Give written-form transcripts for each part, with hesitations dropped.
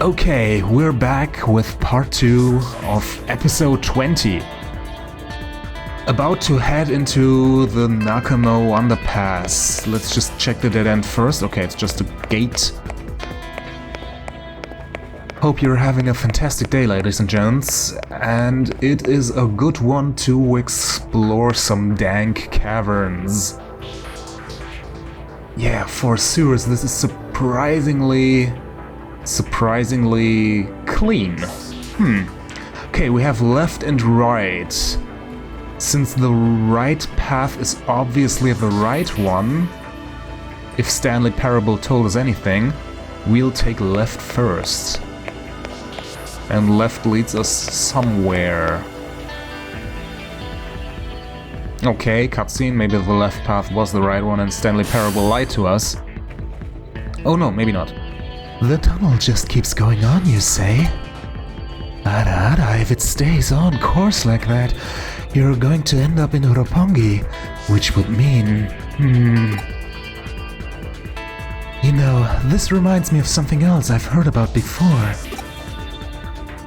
Okay, we're back with part 2 of episode 20. About to head into the Nakano underpass. Let's just check the dead end first. Okay, it's just a gate. Hope you're having a fantastic day, ladies and gents. And it is a good one to explore some dank caverns. Yeah, for sewers, this is surprisingly clean. Okay, we have left and right. Since the right path is obviously the right one, if Stanley Parable told us anything, we'll take left first. And left leads us somewhere. Okay, cutscene, maybe the left path was the right one and Stanley Parable lied to us. Oh no, maybe not. The tunnel just keeps going on, you say? Ada, if it stays on course like that, you're going to end up in Roppongi, which would mean... You know, this reminds me of something else I've heard about before.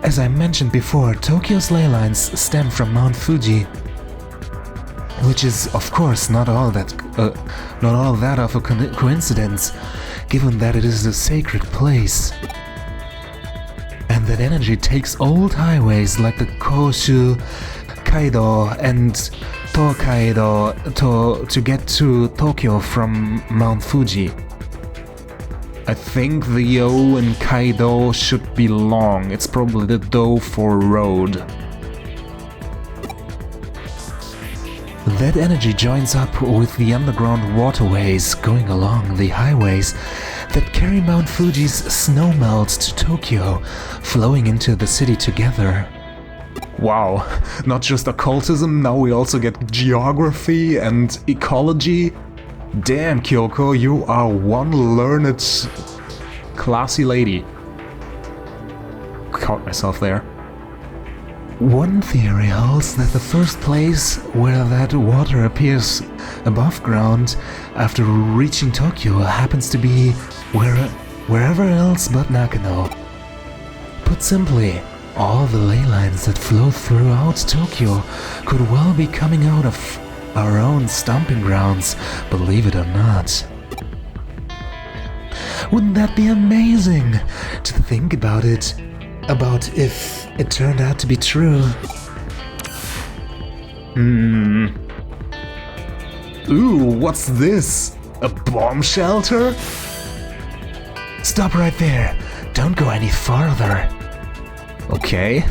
As I mentioned before, Tokyo's ley lines stem from Mount Fuji, which is, of course, not all that of a coincidence, given that it is a sacred place. And that energy takes old highways like the Koshu, Kaido and Tokaido to get to Tokyo from Mount Fuji. I think the O in Kaido should be long. It's probably the Do for road. That energy joins up with the underground waterways going along the highways that carry Mount Fuji's snow melt to Tokyo, flowing into the city together. Wow, not just occultism, now we also get geography and ecology. Damn, Kyoko, you are one learned, classy lady. Caught myself there. One theory holds that the first place where that water appears above ground after reaching Tokyo happens to be wherever else but Nakano. Put simply, all the ley lines that flow throughout Tokyo could well be coming out of our own stomping grounds, believe it or not. Wouldn't that be amazing to think about it? About if it turned out to be true. Ooh, what's this? A bomb shelter? Stop right there. Don't go any farther. Okay.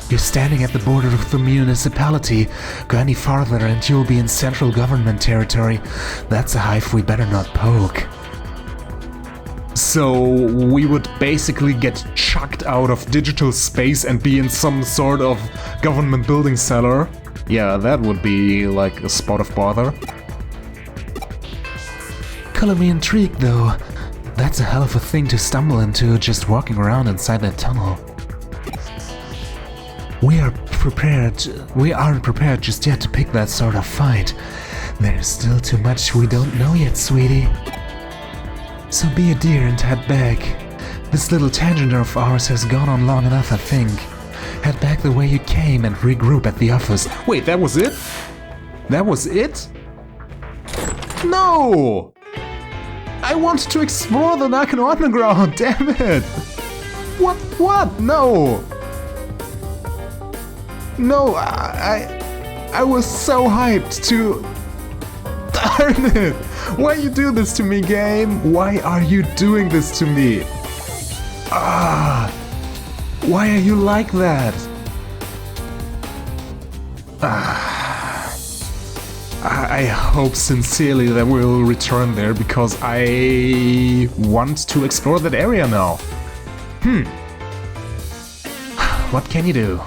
You're standing at the border of the municipality. Go any farther and you'll be in central government territory. That's a hive we better not poke. So we would basically get chucked out of digital space and be in some sort of government building cellar. Yeah, that would be like a spot of bother. Color me intrigued though. That's a hell of a thing to stumble into just walking around inside that tunnel. We aren't prepared just yet to pick that sort of fight. There's still too much we don't know yet, sweetie. So be a dear and head back. This little tangent of ours has gone on long enough, I think. Head back the way you came and regroup at the office. Wait, that was it? That was it? No! I want to explore the Nakano Underground, damn it! What? No! No, I was so hyped to... Darn it! Why you do this to me, game? Why are you doing this to me? Why are you like that? I hope sincerely that we'll return there because I want to explore that area now. What can you do?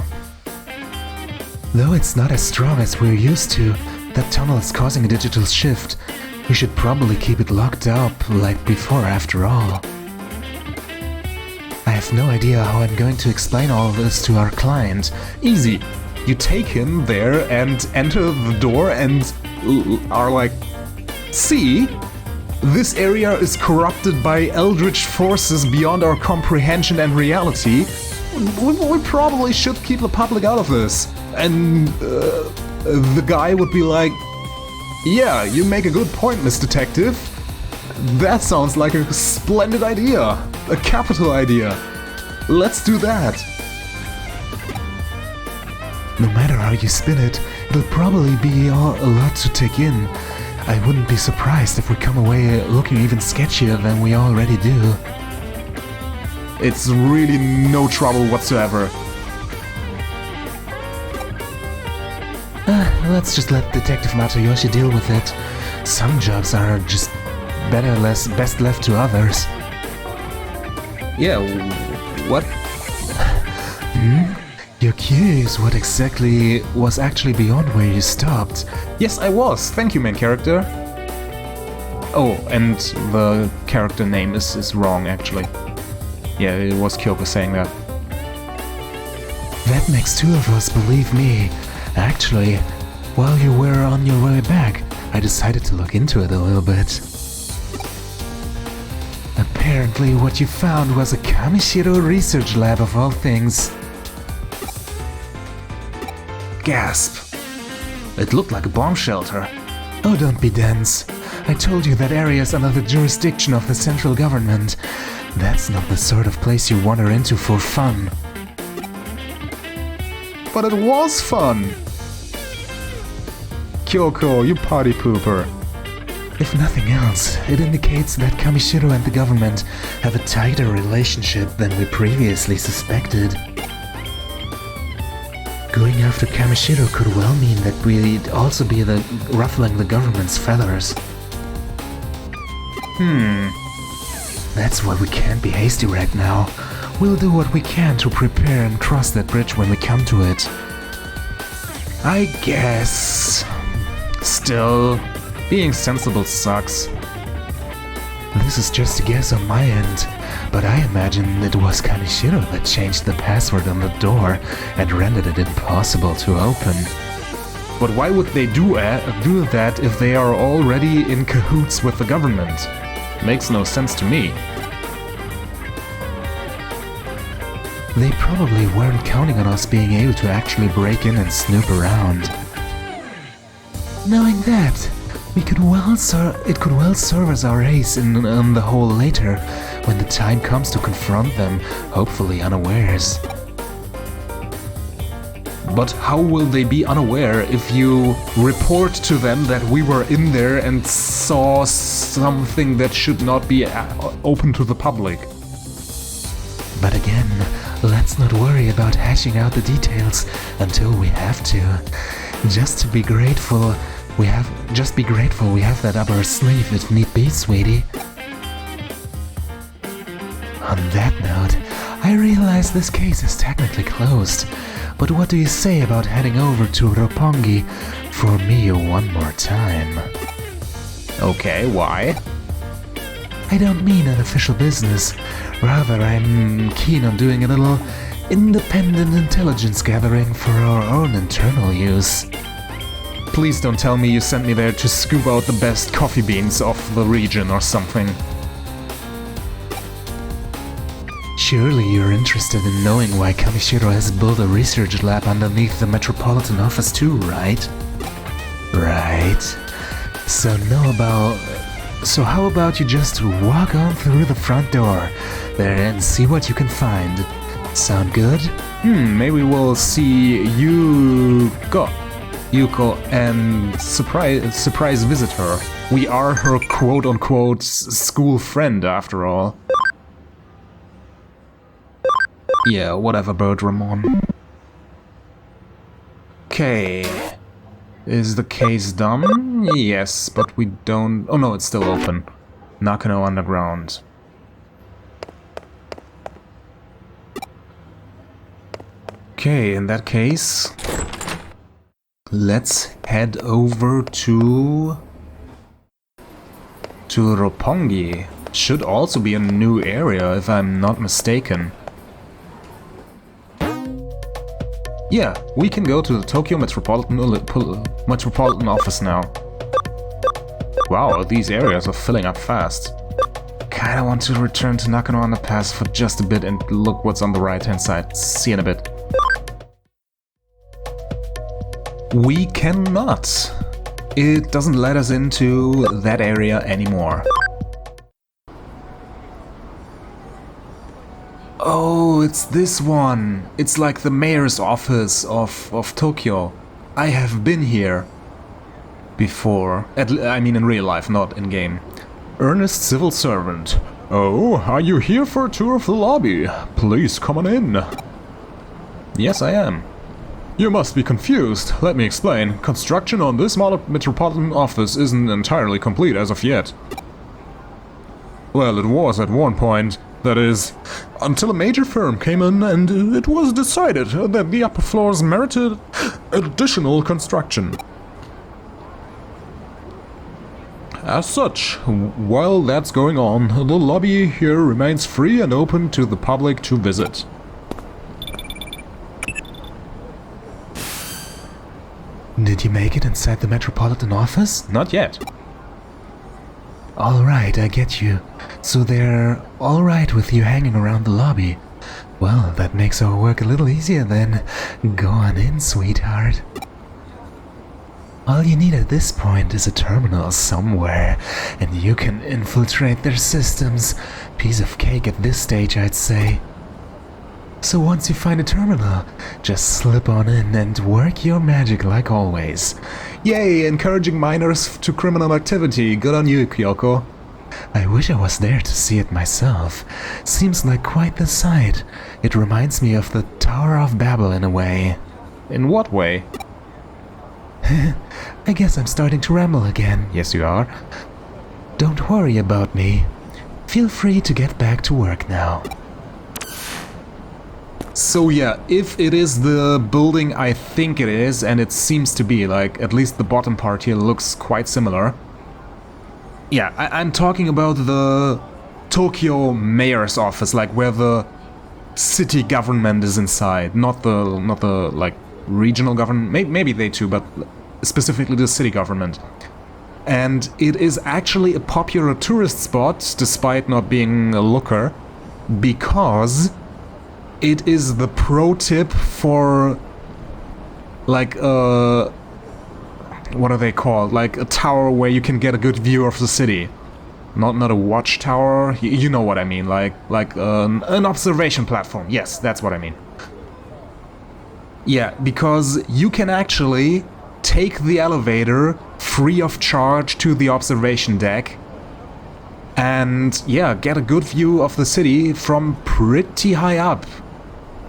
Though it's not as strong as we're used to, that tunnel is causing a digital shift. We should probably keep it locked up like before after all. I have no idea how I'm going to explain all this to our client. Easy. You take him there and enter the door and are like, see? This area is corrupted by eldritch forces beyond our comprehension and reality. We probably should keep the public out of this. And the guy would be like, yeah, you make a good point, Miss Detective. That sounds like a splendid idea. A capital idea. Let's do that. No matter how you spin it, it'll probably be a lot to take in. I wouldn't be surprised if we come away looking even sketchier than we already do. It's really no trouble whatsoever. Let's just let Detective Matayoshi deal with it. Some jobs are just best left to others. Yeah, what? You're curious what exactly was actually beyond where you stopped. Yes, I was. Thank you, main character. Oh, and the character name is wrong, actually. Yeah, it was Kyoko saying that. That makes two of us, believe me. Actually, while you were on your way back, I decided to look into it a little bit. Apparently, what you found was a Kamishiro research lab of all things. Gasp. It looked like a bomb shelter. Oh, don't be dense. I told you that area is under the jurisdiction of the central government. That's not the sort of place you wander into for fun. But it was fun! Kyoko, you party pooper. If nothing else, it indicates that Kamishiro and the government have a tighter relationship than we previously suspected. Going after Kamishiro could well mean that we'd also be ruffling the government's feathers. That's why we can't be hasty right now. We'll do what we can to prepare and cross that bridge when we come to it. I guess. Still, being sensible sucks. This is just a guess on my end, but I imagine it was Kamishiro that changed the password on the door and rendered it impossible to open. But why would they do that if they are already in cahoots with the government? Makes no sense to me. They probably weren't counting on us being able to actually break in and snoop around. Knowing that, it could well serve as our ace in the hole later, when the time comes to confront them, hopefully unawares. But how will they be unaware if you report to them that we were in there and saw something that should not be open to the public? But again, let's not worry about hashing out the details until we have to. Just be grateful we have that up our sleeve if need be, sweetie. On that note, I realize this case is technically closed, but what do you say about heading over to Roppongi for me one more time? Okay, why? I don't mean an official business. Rather, I'm keen on doing a little independent intelligence gathering for our own internal use. Please don't tell me you sent me there to scoop out the best coffee beans of the region or something. Surely you're interested in knowing why Kamishiro has built a research lab underneath the Metropolitan Office too, right? Right. So how about you just walk on through the front door there and see what you can find. Sound good? Maybe we'll see Yuko and surprise visit her. We are her quote-unquote school friend after all. Yeah, whatever, Bird Ramon. Okay. Is the case done? Yes, but we don't... Oh no, it's still open. Nakano Underground. Okay, in that case... let's head over to Roppongi. Should also be a new area, if I'm not mistaken. Yeah, we can go to the Tokyo Metropolitan Office now. Wow, these areas are filling up fast. Kinda want to return to Nakano Underpass for just a bit and look what's on the right-hand side. See you in a bit. We cannot. It doesn't let us into that area anymore. Oh, it's this one. It's like the mayor's office of Tokyo. I have been here before. I mean in real life, not in game. Earnest civil servant. Oh, are you here for a tour of the lobby? Please come on in. Yes, I am. You must be confused. Let me explain. Construction on this metropolitan office isn't entirely complete as of yet. Well, it was at one point. That is, until a major firm came in and it was decided that the upper floors merited additional construction. As such, while that's going on, the lobby here remains free and open to the public to visit. Did you make it inside the Metropolitan office? Not yet. Alright, I get you. So they're alright with you hanging around the lobby. Well, that makes our work a little easier then. Go on in, sweetheart. All you need at this point is a terminal somewhere, and you can infiltrate their systems. Piece of cake at this stage, I'd say. So once you find a terminal, just slip on in and work your magic like always. Yay, encouraging minors to criminal activity. Good on you, Kyoko. I wish I was there to see it myself. Seems like quite the sight. It reminds me of the Tower of Babel in a way. In what way? I guess I'm starting to ramble again. Yes, you are. Don't worry about me. Feel free to get back to work now. So yeah, if it is the building I think it is, and it seems to be, like, at least the bottom part here looks quite similar. Yeah, I'm talking about the Tokyo mayor's office, like where the city government is inside, not the like regional government. Maybe they too, but specifically the city government. And it is actually a popular tourist spot, despite not being a looker, because it is the pro tip for, like, what are they called? Like a tower where you can get a good view of the city. Not a watchtower, you know what I mean, like an observation platform. Yes, that's what I mean. Yeah, because you can actually take the elevator free of charge to the observation deck and, yeah, get a good view of the city from pretty high up.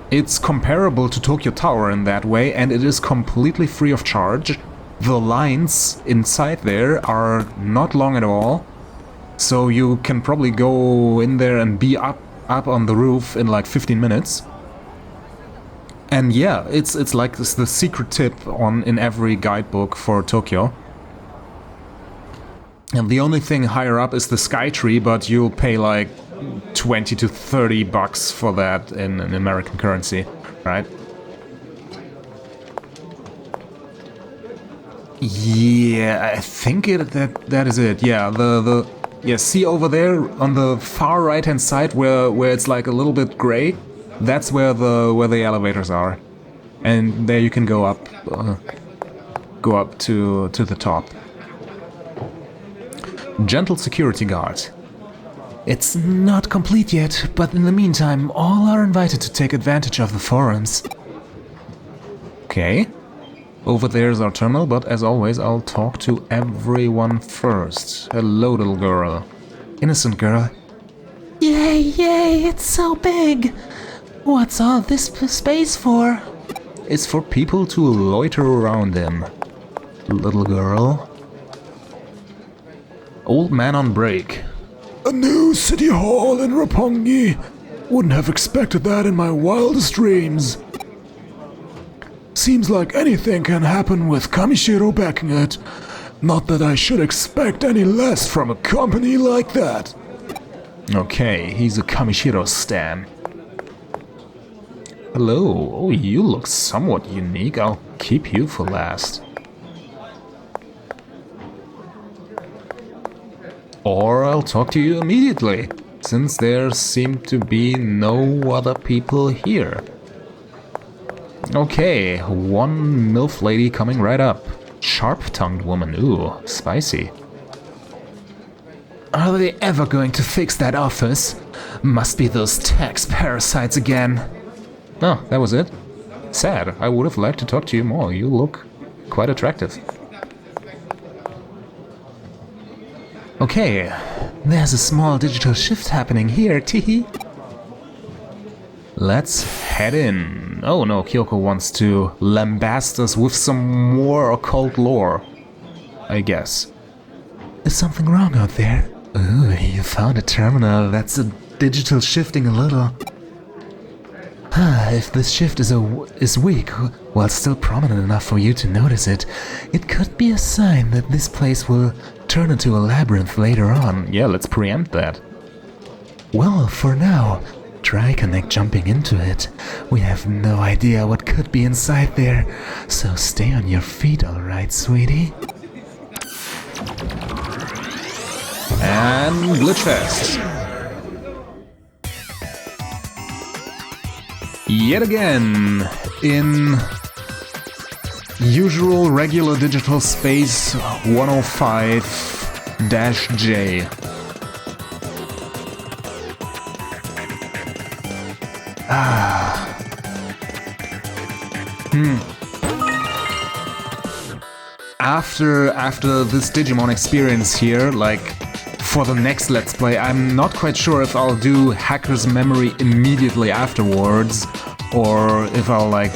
It's comparable to Tokyo Tower in that way, and it is completely free of charge. The lines inside there are not long at all, so you can probably go in there and be up on the roof in like 15 minutes. And yeah, it's like this, the secret tip in every guidebook for Tokyo. And the only thing higher up is the Skytree, but you'll pay like 20 to 30 bucks for that in American currency, right? Yeah, I think that is it. Yeah, yeah, see over there on the far right hand side where it's like a little bit gray, that's where the elevators are. And there you can go up to the top. Gentle security guard. It's not complete yet, but in the meantime, all are invited to take advantage of the forums. Okay. Over there is our terminal, but as always, I'll talk to everyone first. Hello, little girl. Innocent girl. Yay, yay, it's so big! What's all this space for? It's for people to loiter around in. Little girl. Old man on break. A new city hall in Roppongi. Wouldn't have expected that in my wildest dreams. Seems like anything can happen with Kamishiro backing it. Not that I should expect any less from a company like that. Okay, he's a Kamishiro stan. Hello, oh, you look somewhat unique. I'll keep you for last. Or I'll talk to you immediately, since there seem to be no other people here. Okay, one MILF lady coming right up. Sharp-tongued woman, ooh, spicy. Are they ever going to fix that office? Must be those tax parasites again. Oh, that was it? Sad, I would have liked to talk to you more, you look quite attractive. Okay, there's a small digital shift happening here, teehee. Let's head in. Oh no, Kyoko wants to lambast us with some more occult lore, I guess. Is something wrong out there? Ooh, you found a terminal that's digital shifting a little. If this shift is weak, while still prominent enough for you to notice it, it could be a sign that this place will turn into a labyrinth later on. Yeah, let's preempt that. Well, for now, try connect jumping into it. We have no idea what could be inside there, so stay on your feet, alright, sweetie? And Glitchfest. Yet again, in usual regular digital space 105-J. After this Digimon experience here, like, for the next Let's Play, I'm not quite sure if I'll do Hacker's Memory immediately afterwards, or if I'll, like,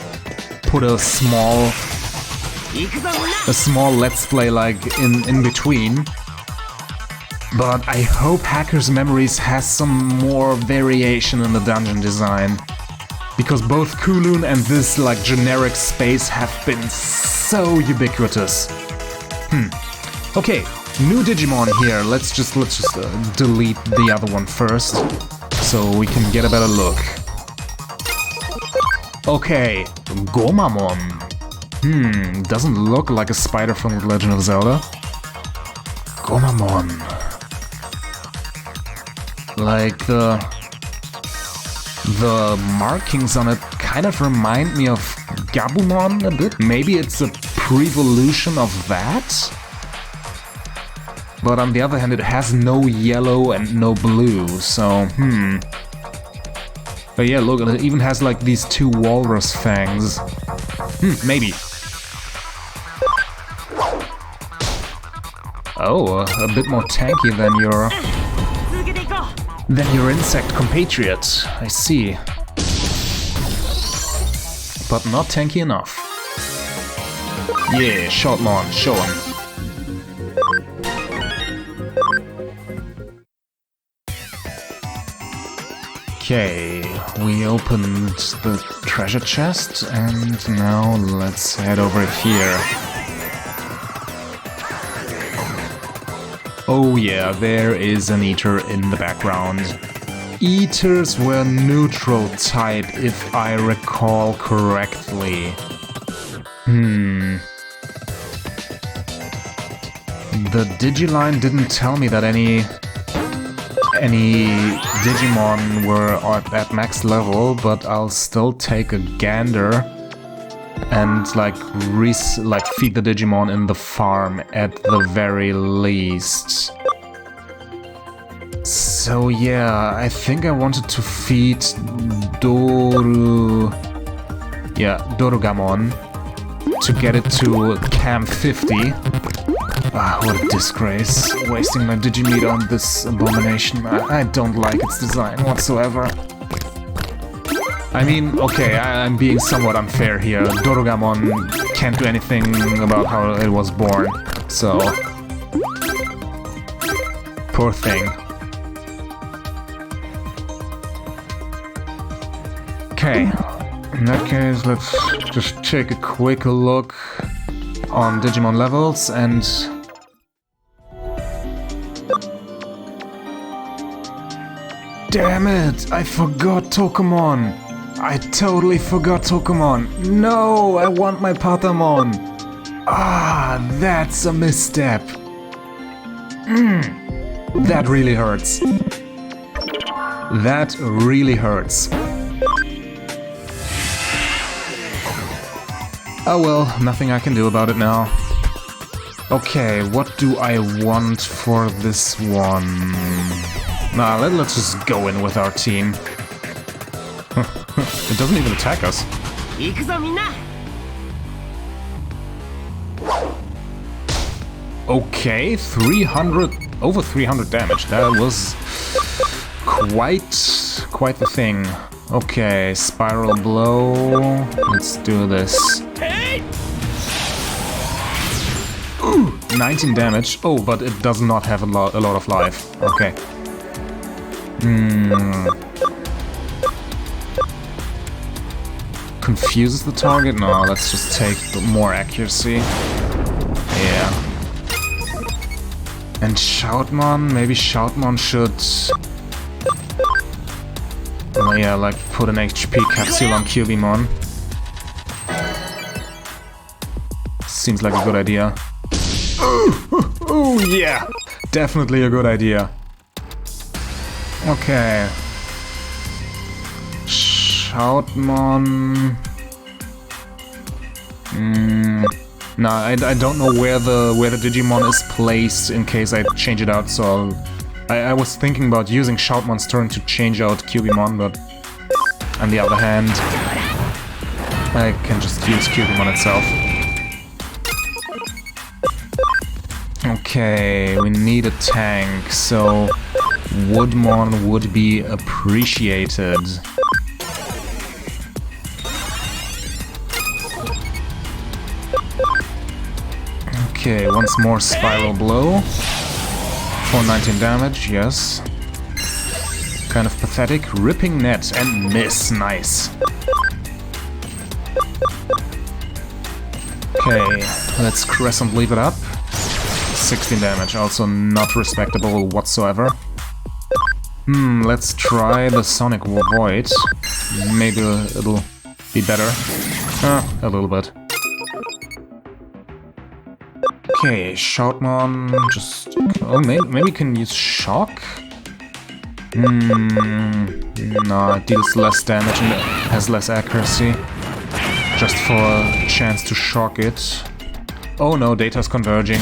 put a small Let's Play, like, in between. But I hope Hacker's Memories has some more variation in the dungeon design. Because both Kowloon and this, like, generic space have been so ubiquitous. Okay, new Digimon here. Let's just delete the other one first, so we can get a better look. Okay, Gomamon. Doesn't look like a spider from The Legend of Zelda. Gomamon. Like the markings on it kind of remind me of Gabumon a bit. Maybe it's a pre-evolution of that? But on the other hand, it has no yellow and no blue, so, But yeah, look, it even has like these two walrus fangs. Maybe. Oh, a bit more tanky than your insect compatriot, I see. But not tanky enough. Yeah, short launch, show him. Okay, we opened the treasure chest, and now let's head over here. Oh yeah, there is an eater in the background. Eaters were neutral type, if I recall correctly. The Digiline didn't tell me that any Digimon were at max level, but I'll still take a gander and like feed the Digimon in the farm at the very least. So yeah, I think I wanted to feed Dorugamon to get it to Cam 50. Ah, what a disgrace. Wasting my Digimeat on this abomination. I don't like its design whatsoever. I mean, okay, I'm being somewhat unfair here. Dorugamon can't do anything about how it was born, so... Poor thing. Okay, in that case, let's just take a quick look on Digimon levels and... Damn it! I forgot Tokamon! I totally forgot Tokamon! No! I want my Patamon! Ah, that's a misstep! That really hurts. That really hurts. Oh well, nothing I can do about it now. Okay, what do I want for this one? Nah, let's just go in with our team. It doesn't even attack us. Okay, 300, over 300 damage. That was quite the thing. Okay, spiral blow. Let's do this. Ooh, 19 damage. Oh, but it does not have a lot of life. Okay. Confuses the target? No, let's just take more accuracy. Yeah. And Shoutmon? Maybe Shoutmon should... Well, yeah, like put an HP capsule on Cubimon. Seems like a good idea. Oh yeah! Definitely a good idea. Okay. Shoutmon... No, I don't know where the Digimon is placed in case I change it out, so I was thinking about using Shoutmon's turn to change out Cubimon, but on the other hand, I can just use Cubimon itself. Okay, we need a tank, so Woodmon would be appreciated. Okay, once more Spiral Blow. For 19 damage, yes. Kind of pathetic. Ripping Net and miss, nice. Okay, let's Crescent leave it up. 16 damage, also not respectable whatsoever. Let's try the Sonic Void. Maybe it'll be better. A little bit. Okay, Shoutmon, just... Oh, maybe we can use Shock? No, it deals less damage and has less accuracy. Just for a chance to shock it. Oh no, data's converging,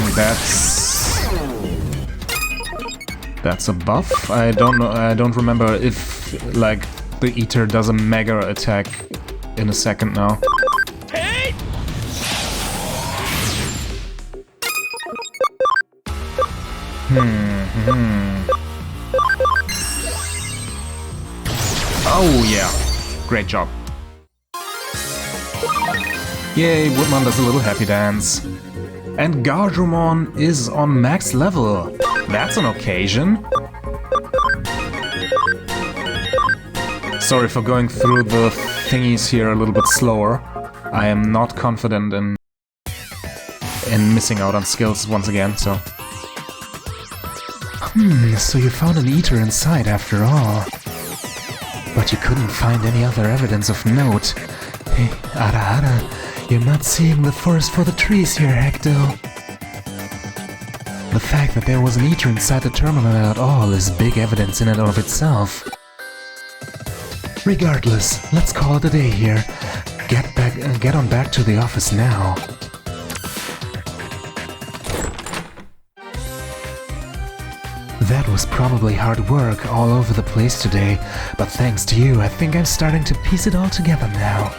that's a buff? I don't know, I don't remember if, like, the Eater does a mega attack in a second now. Oh yeah, great job. Yay, Woodmon does a little happy dance. And Gardrumon is on max level. That's an occasion. Sorry for going through the thingies here a little bit slower. I am not confident in missing out on skills once again, so... So you found an Eater inside after all. But you couldn't find any other evidence of note. Hey, Ara, you're not seeing the forest for the trees here, Hecto. The fact that there was an Eater inside the terminal at all is big evidence in and of itself. Regardless, let's call it a day here. Get on back to the office now. That was probably hard work all over the place today, but thanks to you, I think I'm starting to piece it all together now.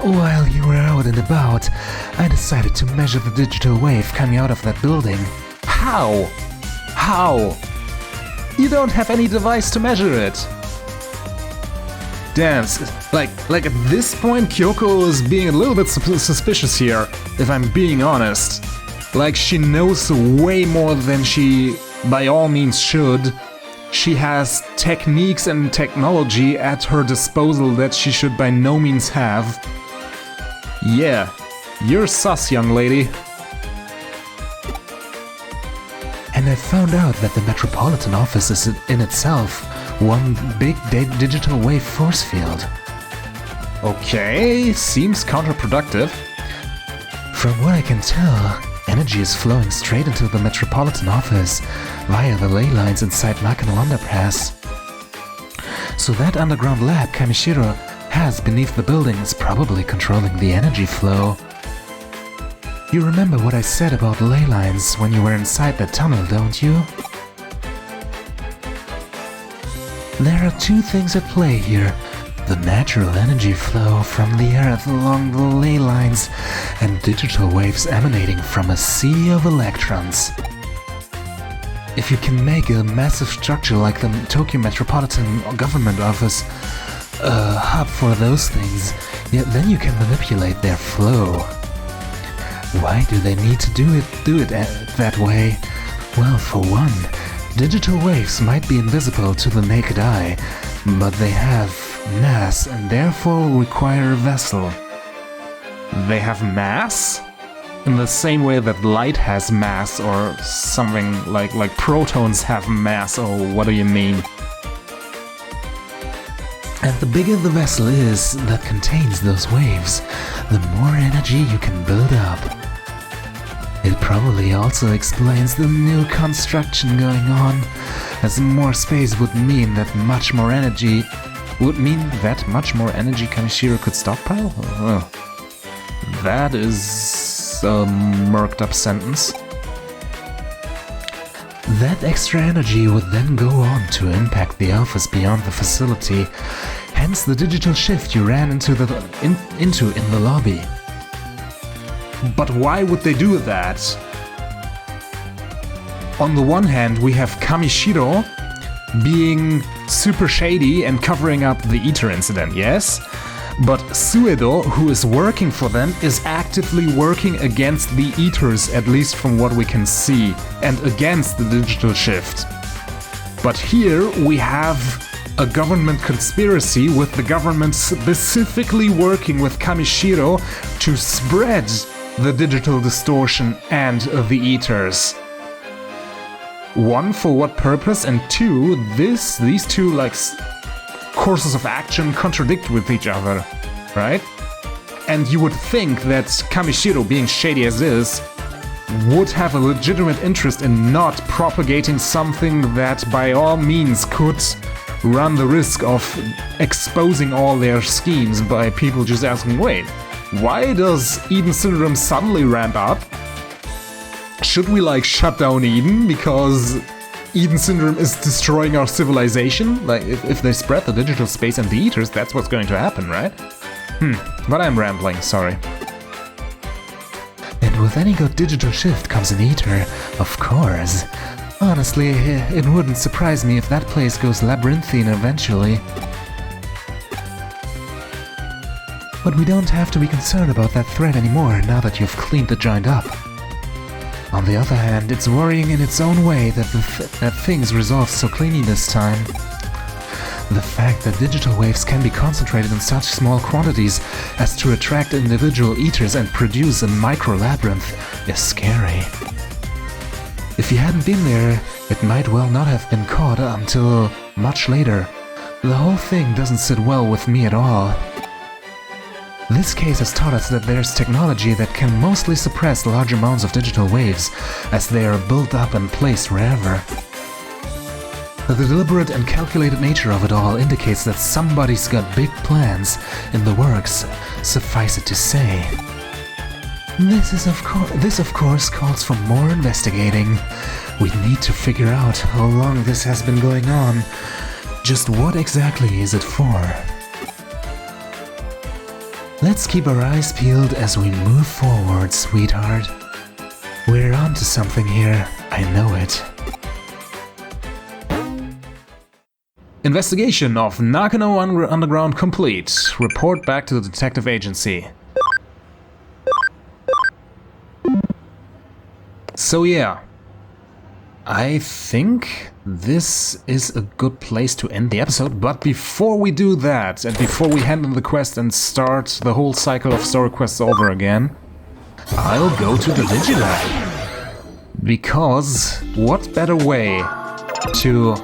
While you were out and about, I decided to measure the digital wave coming out of that building. How? How? You don't have any device to measure it. Damn, like at this point Kyoko is being a little bit suspicious here, if I'm being honest. Like, she knows way more than she, by all means, should. She has techniques and technology at her disposal that she should by no means have. Yeah, you're sus, young lady. And I found out that the Metropolitan Office is in itself one big digital wave force field. Okay, seems counterproductive. From what I can tell, energy is flowing straight into the Metropolitan office via the ley lines inside Nakano Underpass. So that underground lab Kamishiro has beneath the building is probably controlling the energy flow. You remember what I said about ley lines when you were inside that tunnel, don't you? There are two things at play here. The natural energy flow from the earth along the ley lines and digital waves emanating from a sea of electrons. If you can make a massive structure like the Tokyo Metropolitan Government Office a hub for those things, then you can manipulate their flow. Why do they need to do it that way? Well, for one, digital waves might be invisible to the naked eye, but they have mass and therefore require a vessel. They have mass? In the same way that light has mass, or something like protons have mass, or what do you mean? And the bigger the vessel is that contains those waves, the more energy you can build up. It probably also explains the new construction going on, as more space would mean that much more energy Kamishiro could stockpile? Oh, that is a murked up sentence. That extra energy would then go on to impact the office beyond the facility, hence the digital shift you ran into in the lobby. But why would they do that? On the one hand, we have Kamishiro being super shady and covering up the Eater incident, yes? But Suedo, who is working for them, is actively working against the Eaters, at least from what we can see, and against the digital shift. But here we have a government conspiracy with the government specifically working with Kamishiro to spread the digital distortion and the Eaters. One, for what purpose, and two, these two courses of action contradict with each other, right? And you would think that Kamishiro, being shady as is, would have a legitimate interest in not propagating something that by all means could run the risk of exposing all their schemes by people just asking, wait, why does Eden Syndrome suddenly ramp up? Should we shut down Eden because Eden Syndrome is destroying our civilization? If they spread the digital space and the Eaters, that's what's going to happen, right? But I'm rambling, sorry. And with any good digital shift comes an Eater, of course. Honestly, it wouldn't surprise me if that place goes labyrinthine eventually. But we don't have to be concerned about that threat anymore now that you've cleaned the joint up. On the other hand, it's worrying in its own way that things resolve so cleanly this time. The fact that digital waves can be concentrated in such small quantities as to attract individual Eaters and produce a micro-labyrinth is scary. If you hadn't been there, it might well not have been caught until much later. The whole thing doesn't sit well with me at all. This case has taught us that there's technology that can mostly suppress large amounts of digital waves, as they are built up and placed wherever. The deliberate and calculated nature of it all indicates that somebody's got big plans in the works, suffice it to say. This of course calls for more investigating. We need to figure out how long this has been going on. Just what exactly is it for? Let's keep our eyes peeled as we move forward, sweetheart. We're onto something here, I know it. Investigation of Nakano Underground complete. Report back to the detective agency. So yeah, I think this is a good place to end the episode, but before we do that, and before we hand in the quest and start the whole cycle of story quests over again, I'll go to the Digilab. Because what better way to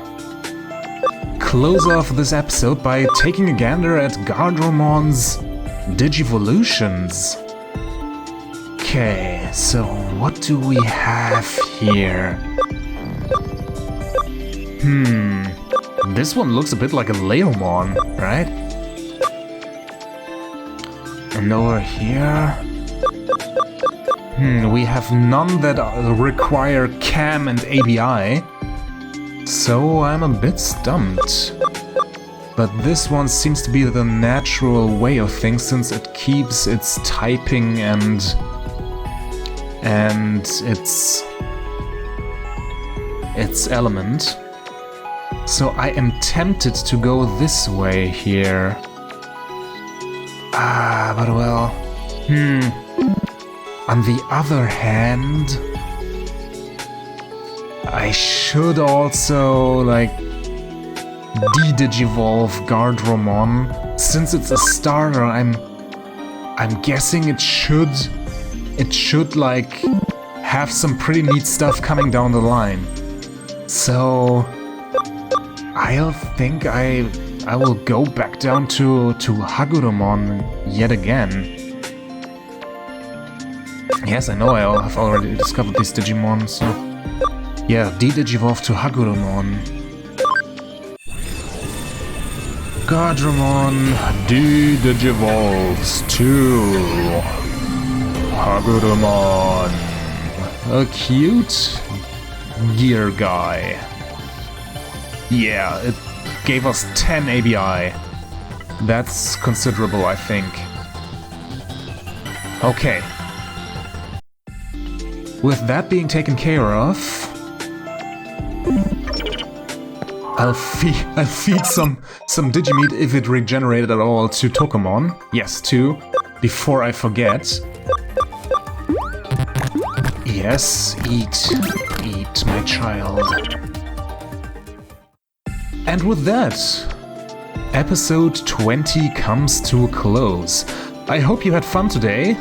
close off this episode by taking a gander at Gardromon's Digivolutions. Okay, so what do we have here? This one looks a bit like a Leomon, right? And over here... we have none that require cam and ABI. So I'm a bit stumped. But this one seems to be the natural way of things, since it keeps its typing and its element. So I am tempted to go this way here. But well... On the other hand... I should also, like... de-digivolve Guardromon. Since it's a starter, I'm guessing it should like have some pretty neat stuff coming down the line. So I'll think I will go back down to Hagurumon yet again. Yes, I know I've already discovered these Digimon, so yeah, de-digivolve to Hagurumon. Guardromon de-digivolves to Hagurumon. A cute gear guy. Yeah, it gave us 10 ABI. That's considerable, I think. Okay. With that being taken care of, I'll feed some Digimeat, if it regenerated at all, to Tokomon. Yes, 2. Before I forget. Yes, eat, my child. And with that, episode 20 comes to a close. I hope you had fun today.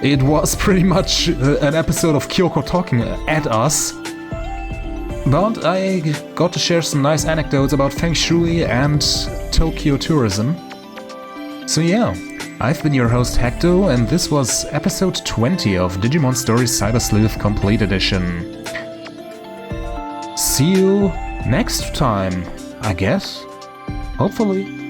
It was pretty much an episode of Kyoko talking at us. But I got to share some nice anecdotes about Feng-Sewey and Tokyo tourism. So yeah, I've been your host Hecto, and this was episode 20 of Digimon Stories Cyber Sleuth Complete Edition. See you next time, I guess. Hopefully.